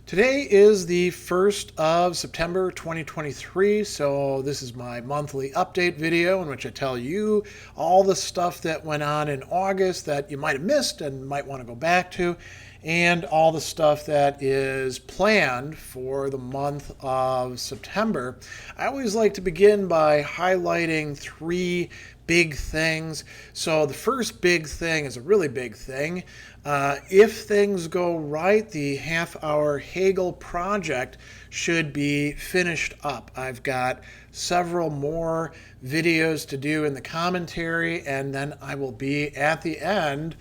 Today is the 1st of September 2023, so this is my monthly update video in which I tell you all the stuff that went on in August that you might have missed and might want to go back to, and all the stuff that is planned for the month of September. I always like to begin by highlighting three big things. So the first big thing is a really big thing. If things go right, the half-hour Hegel project should be finished up. I've got several more videos to do in the commentary, and then I will be at the end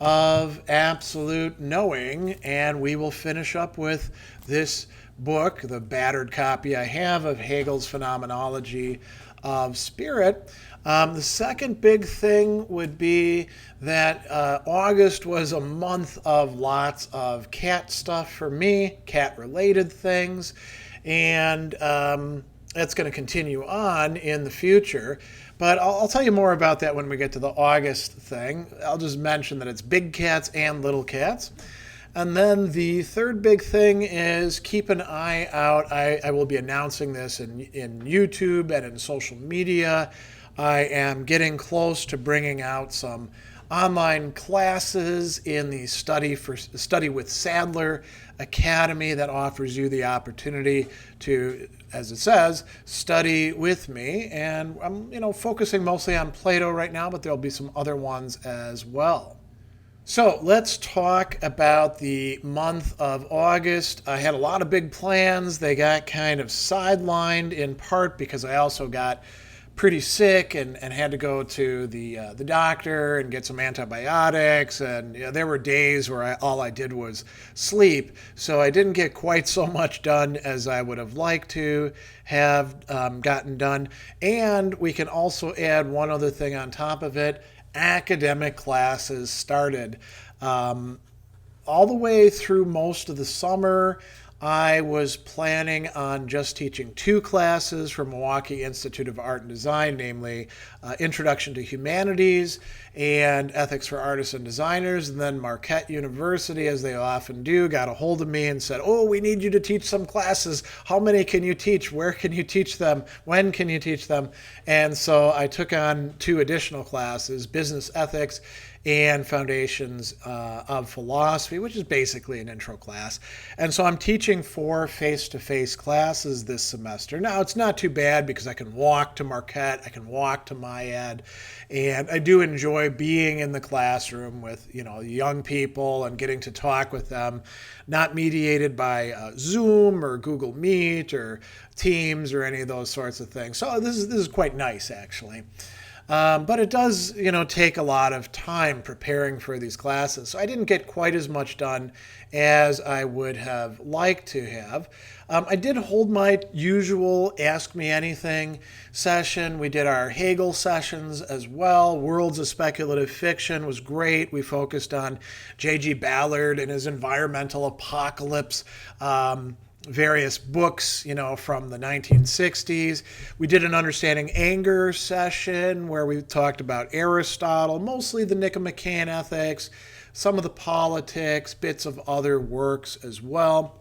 of absolute knowing, and we will finish up with this book, the battered copy I have of Hegel's Phenomenology of Spirit. The second big thing would be that August was a month of lots of cat stuff for me, cat-related things, and that's going to continue on in the future. But I'll tell you more about that when we get to the August thing. I'll just mention that it's big cats and little cats. And then the third big thing is keep an eye out. I will be announcing this in YouTube and in social media. I am getting close to bringing out some online classes in the Study with Sadler Academy that offers you the opportunity to, as it says, study with me. And I'm focusing mostly on Plato right now, but there'll be some other ones as well. So let's talk about the month of August. I had a lot of big plans. They got kind of sidelined in part because I also got pretty sick and had to go to the doctor and get some antibiotics. And there were days where all I did was sleep. So I didn't get quite so much done as I would have liked to have gotten done. And we can also add one other thing on top of it. Academic classes started. All the way through most of the summer, I was planning on just teaching two classes from Milwaukee Institute of Art and Design, namely Introduction to Humanities and Ethics for Artists and Designers. And then Marquette University, as they often do, got a hold of me and said, "Oh, we need you to teach some classes. How many can you teach? Where can you teach them? When can you teach them?" And so I took on two additional classes, Business Ethics and Foundations of Philosophy, which is basically an intro class. And so I'm teaching 4 face-to-face classes this semester. Now, it's not too bad because I can walk to Marquette, I can walk to MyEd, and I do enjoy being in the classroom with young people and getting to talk with them, not mediated by Zoom or Google Meet or Teams or any of those sorts of things. So this is quite nice, actually. But it does, take a lot of time preparing for these classes. So I didn't get quite as much done as I would have liked to have. I did hold my usual Ask Me Anything session. We did our Hegel sessions as well. Worlds of Speculative Fiction was great. We focused on J.G. Ballard and his environmental apocalypse. Various books, from the 1960s. We did an Understanding Anger session where we talked about Aristotle, mostly the Nicomachean Ethics, some of the politics, bits of other works as well.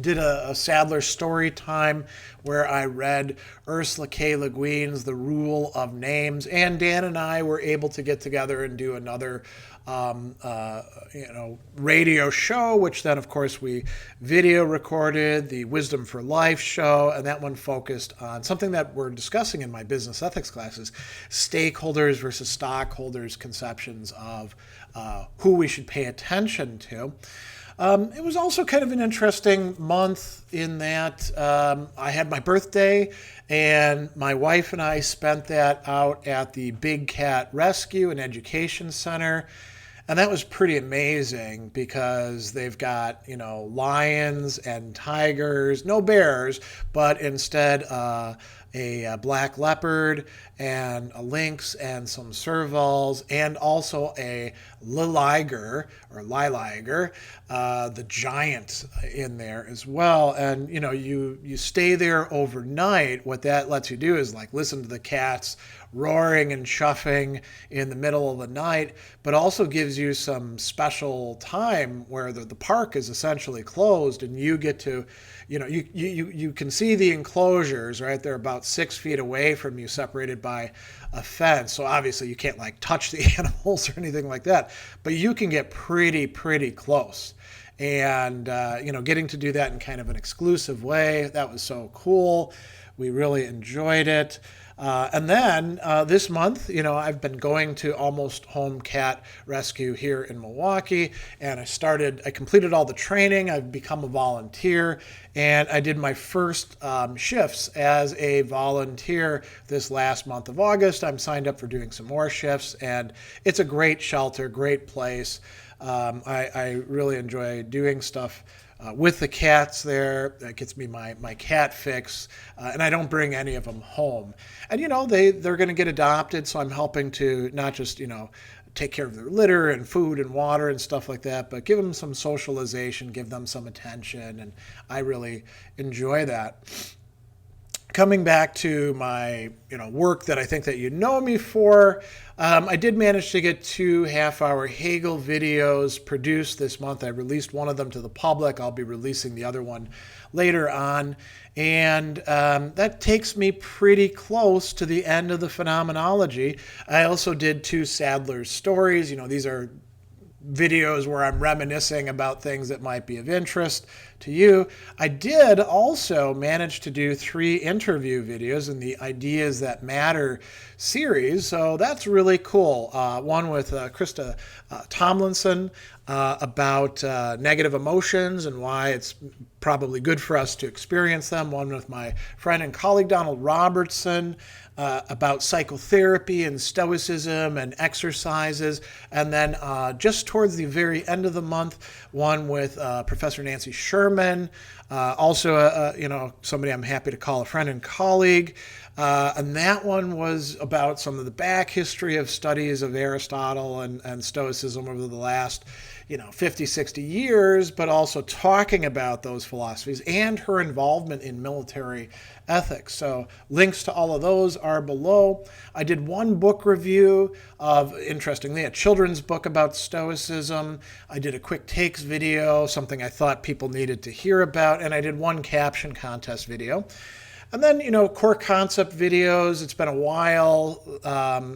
Did a Sadler story time where I read Ursula K. Le Guin's The Rule of Names, and Dan and I were able to get together and do another radio show, which then, of course, we video recorded, the Wisdom for Life show, and that one focused on something that we're discussing in my business ethics classes, stakeholders versus stockholders conceptions of who we should pay attention to. It was also kind of an interesting month in that I had my birthday, and my wife and I spent that out at the Big Cat Rescue and Education Center. And that was pretty amazing because they've got, lions and tigers, no bears, but instead a black leopard and a lynx and some servals and also a liger, the giant in there as well. And, you stay there overnight. What that lets you do is listen to the cats roaring and chuffing in the middle of the night, but also gives you some special time where the park is essentially closed and you get to, you can see the enclosures, right? They're about 6 feet away from you, separated by a fence. So obviously you can't like touch the animals or anything like that, but you can get pretty close. And, getting to do that in kind of an exclusive way, that was so cool. We really enjoyed it. And then this month, I've been going to Almost Home Cat Rescue here in Milwaukee, and I completed all the training. I've become a volunteer, and I did my first shifts as a volunteer this last month of August. I'm signed up for doing some more shifts, and it's a great shelter, great place. I really enjoy doing stuff with the cats there. That gets me my cat fix, and I don't bring any of them home. And they're going to get adopted, so I'm helping to not just take care of their litter and food and water and stuff like that, but give them some socialization, give them some attention, and I really enjoy that. Coming back to my work that I think that you know me for, I did manage to get 2 half-hour Hegel videos produced this month. I released one of them to the public. I'll be releasing the other one later on. And that takes me pretty close to the end of the phenomenology. I also did 2 Sadler stories. These are videos where I'm reminiscing about things that might be of interest to you. I did also manage to do 3 interview videos in the Ideas That Matter series, so that's really cool. One with Krista Tomlinson about negative emotions and why it's probably good for us to experience them. One with my friend and colleague Donald Robertson about psychotherapy and stoicism and exercises. And then just towards the very end of the month, one with Professor Nancy Sherman, also somebody I'm happy to call a friend and colleague. And that one was about some of the back history of studies of Aristotle and Stoicism over the last 50, 60 years, but also talking about those philosophies and her involvement in military ethics. So links to all of those are below. I did one book review of, interestingly, a children's book about Stoicism. I did a quick takes video, something I thought people needed to hear about, and I did one caption contest video. And then, core concept videos. It's been a while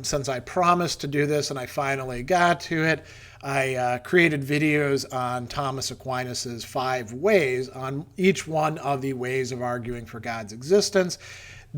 since I promised to do this, and I finally got to it. I created videos on Thomas Aquinas's 5 ways, on each one of the ways of arguing for God's existence.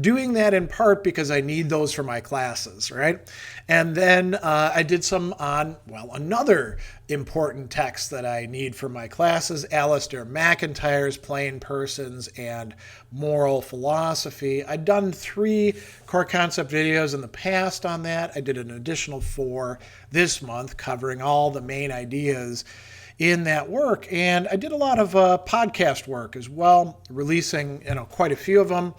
Doing that in part because I need those for my classes, right? And then I did some on, another important text that I need for my classes, Alistair MacIntyre's Plain Persons and Moral Philosophy. I'd done 3 core concept videos in the past on that. I did an additional 4 this month covering all the main ideas in that work. And I did a lot of podcast work as well, releasing quite a few of them.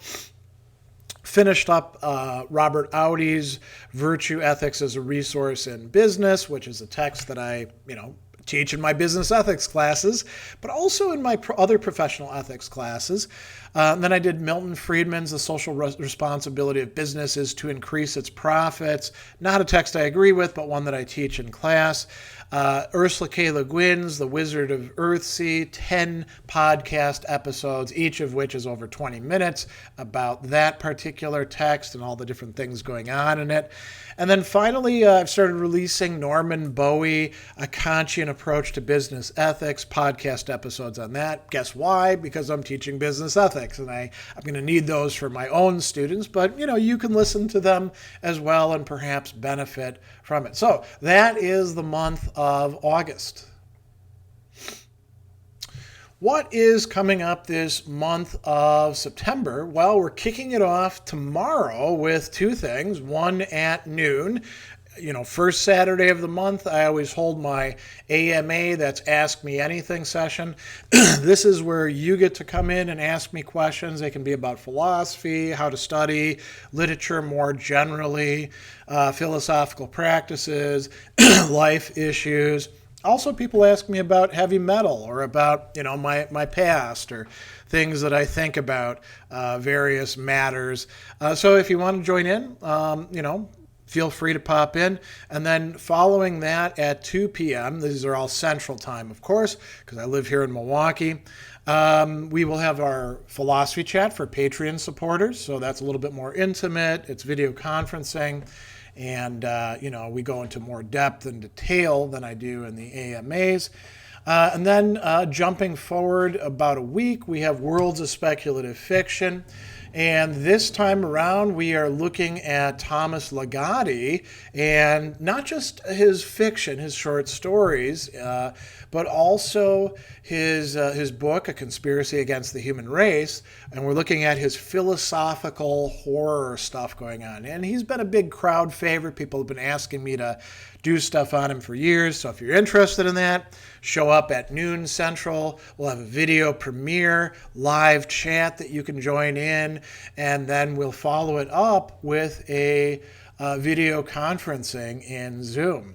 Finished up Robert Audi's Virtue Ethics as a Resource in Business, which is a text that I, teach in my business ethics classes, but also in my other professional ethics classes. Then I did Milton Friedman's The Social Responsibility of Business is to Increase Its Profits. Not a text I agree with, but one that I teach in class. Ursula K. Le Guin's The Wizard of Earthsea, 10 podcast episodes, each of which is over 20 minutes about that particular text and all the different things going on in it. And then finally, I've started releasing Norman Bowie, A Kantian Approach to Business Ethics, podcast episodes on that. Guess why? Because I'm teaching business ethics, and I'm going to need those for my own students, but you can listen to them as well and perhaps benefit from it. So that is the month of August. What is coming up this month of September? Well, we're kicking it off tomorrow with 2 things. One at noon. First Saturday of the month, I always hold my AMA, that's Ask Me Anything session. This is where you get to come in and ask me questions. They can be about philosophy, how to study, literature more generally, philosophical practices, life issues. Also, people ask me about heavy metal or about, my past or things that I think about, various matters. So if you want to join in, feel free to pop in. And then following that at 2 p.m., these are all Central Time, of course, because I live here in Milwaukee, we will have our philosophy chat for Patreon supporters. So that's a little bit more intimate. It's video conferencing. And, we go into more depth and detail than I do in the AMAs. And then jumping forward about a week, we have Worlds of Speculative Fiction. And this time around, we are looking at Thomas Ligotti, and not just his fiction, his short stories, but also his book, A Conspiracy Against the Human Race. And we're looking at his philosophical horror stuff going on. And he's been a big crowd favorite. People have been asking me to do stuff on him for years. So if you're interested in that, show up at noon Central. We'll have a video premiere, live chat that you can join in, and then we'll follow it up with a video conferencing in Zoom.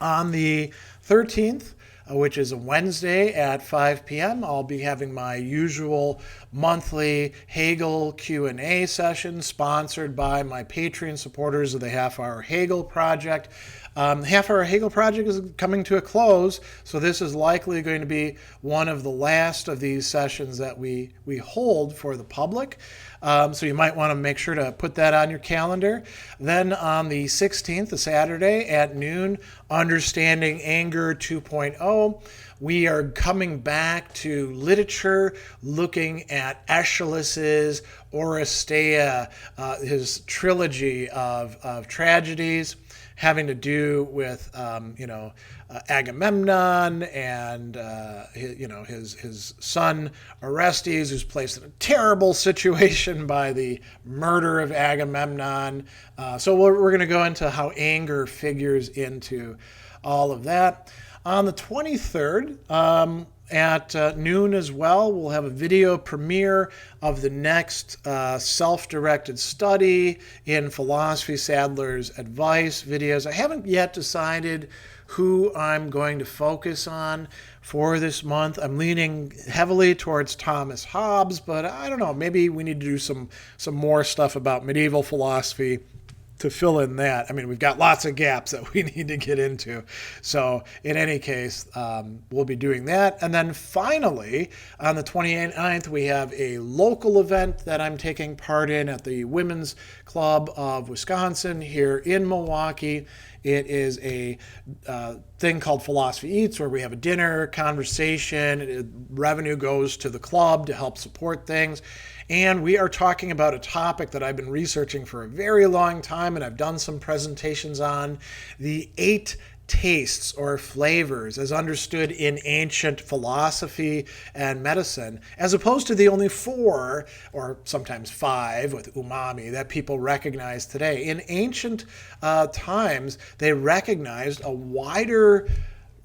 On the 13th, which is a Wednesday at 5 p.m., I'll be having my usual monthly Hegel Q&A session sponsored by my Patreon supporters of the Half Hour Hegel Project. Half Hour Hegel Project is coming to a close, so this is likely going to be one of the last of these sessions that we hold for the public. So you might want to make sure to put that on your calendar. Then on the 16th, a Saturday at noon, Understanding Anger 2.0. We are coming back to literature, looking at Aeschylus's Oresteia, his trilogy of tragedies, having to do with, Agamemnon and, his son Orestes, who's placed in a terrible situation by the murder of Agamemnon. So we're going to go into how anger figures into all of that. On the 23rd, at noon as well, we'll have a video premiere of the next self-directed study in philosophy, Sadler's advice videos. I haven't yet decided who I'm going to focus on for this month. I'm leaning heavily towards Thomas Hobbes, but I don't know, maybe we need to do some more stuff about medieval philosophy to fill in that. I mean, we've got lots of gaps that we need to get into. So in any case, we'll be doing that. And then finally, on the 29th, we have a local event that I'm taking part in at the Women's Club of Wisconsin here in Milwaukee. It is a thing called Philosophy Eats, where we have a dinner, conversation. Revenue goes to the club to help support things. And we are talking about a topic that I've been researching for a very long time, and I've done some presentations on: the 8 tastes or flavors as understood in ancient philosophy and medicine, as opposed to the only 4 or sometimes 5 with umami that people recognize today. In ancient times, they recognized a wider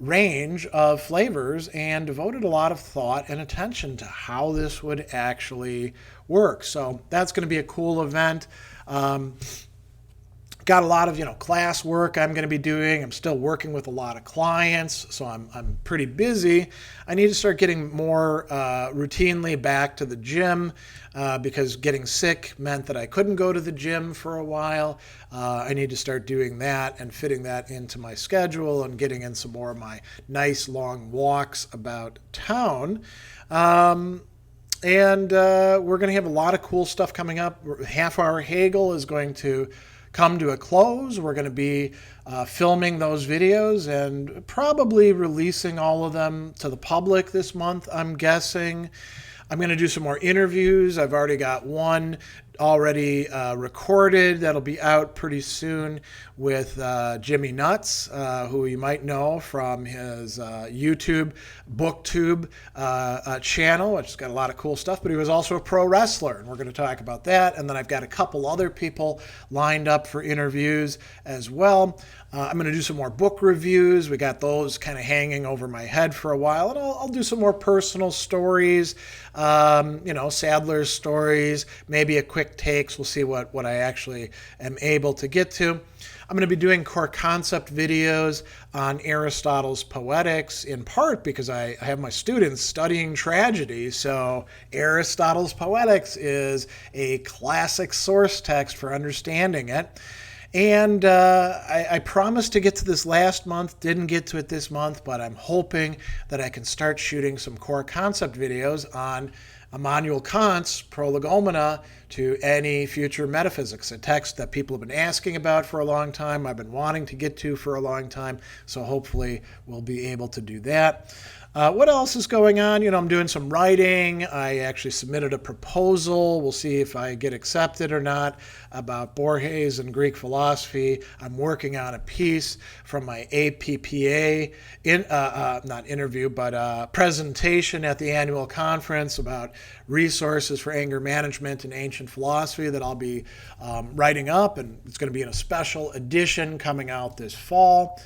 range of flavors and devoted a lot of thought and attention to how this would actually work. So that's going to be a cool event. Got a lot of class work I'm going to be doing. I'm still working with a lot of clients, so I'm pretty busy. I need to start getting more routinely back to the gym because getting sick meant that I couldn't go to the gym for a while. I need to start doing that and fitting that into my schedule and getting in some more of my nice long walks about town. And we're going to have a lot of cool stuff coming up. Half Hour Hegel is going to come to a close. We're going to be filming those videos and probably releasing all of them to the public this month, I'm guessing. I'm going to do some more interviews. I've already got one already recorded that'll be out pretty soon with Jimmy Nuts, who you might know from his YouTube BookTube channel, which has got a lot of cool stuff, but he was also a pro wrestler, and we're going to talk about that. And then I've got a couple other people lined up for interviews as well. I'm going to do some more book reviews. We got those kind of hanging over my head for a while, and I'll do some more personal stories, Sadler's stories, maybe a quick takes. We'll see what I actually am able to get to. I'm going to be doing core concept videos on Aristotle's Poetics, in part because I have my students studying tragedy. So Aristotle's Poetics is a classic source text for understanding it. And I promised to get to this last month, didn't get to it this month, but I'm hoping that I can start shooting some core concept videos on Immanuel Kant's Prolegomena to any future metaphysics, a text that people have been asking about for a long time, I've been wanting to get to for a long time, so hopefully we'll be able to do that. What else is going on? I'm doing some writing. I actually submitted a proposal. We'll see if I get accepted or not about Borges and Greek philosophy. I'm working on a piece from my APPA, presentation at the annual conference about resources for anger management in ancient philosophy that I'll be writing up, and it's going to be in a special edition coming out this fall.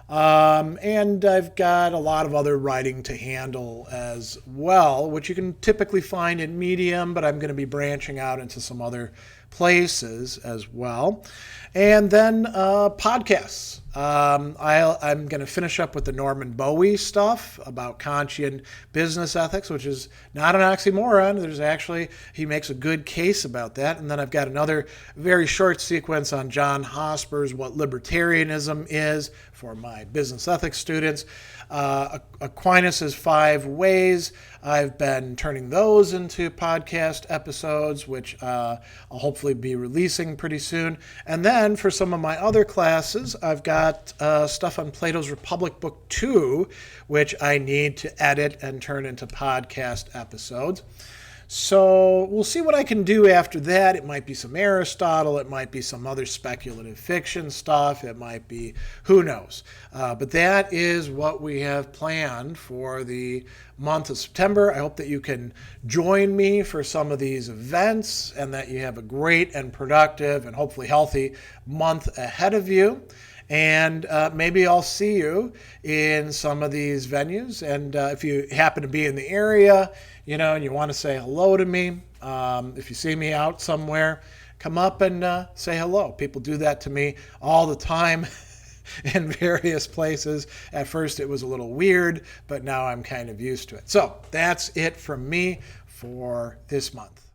And I've got a lot of other writing to handle as well, which you can typically find in Medium, but I'm going to be branching out into some other places as well. And then podcasts. I'm going to finish up with the Norman Bowie stuff about Kantian business ethics, which is not an oxymoron. He makes a good case about that. And then I've got another very short sequence on John Hosper's What Libertarianism Is for my business ethics students. Aquinas' 5 Ways. I've been turning those into podcast episodes, which I'll hopefully be releasing pretty soon. And then for some of my other classes, I've got stuff on Plato's Republic Book 2, which I need to edit and turn into podcast episodes. So we'll see what I can do after that. It might be some Aristotle. It might be some other speculative fiction stuff. It might be, who knows. But that is what we have planned for the month of September. I hope that you can join me for some of these events and that you have a great and productive and hopefully healthy month ahead of you. And maybe I'll see you in some of these venues. And if you happen to be in the area, and you want to say hello to me, if you see me out somewhere, come up and say hello. People do that to me all the time in various places. At first it was a little weird, but now I'm kind of used to it. So that's it from me for this month.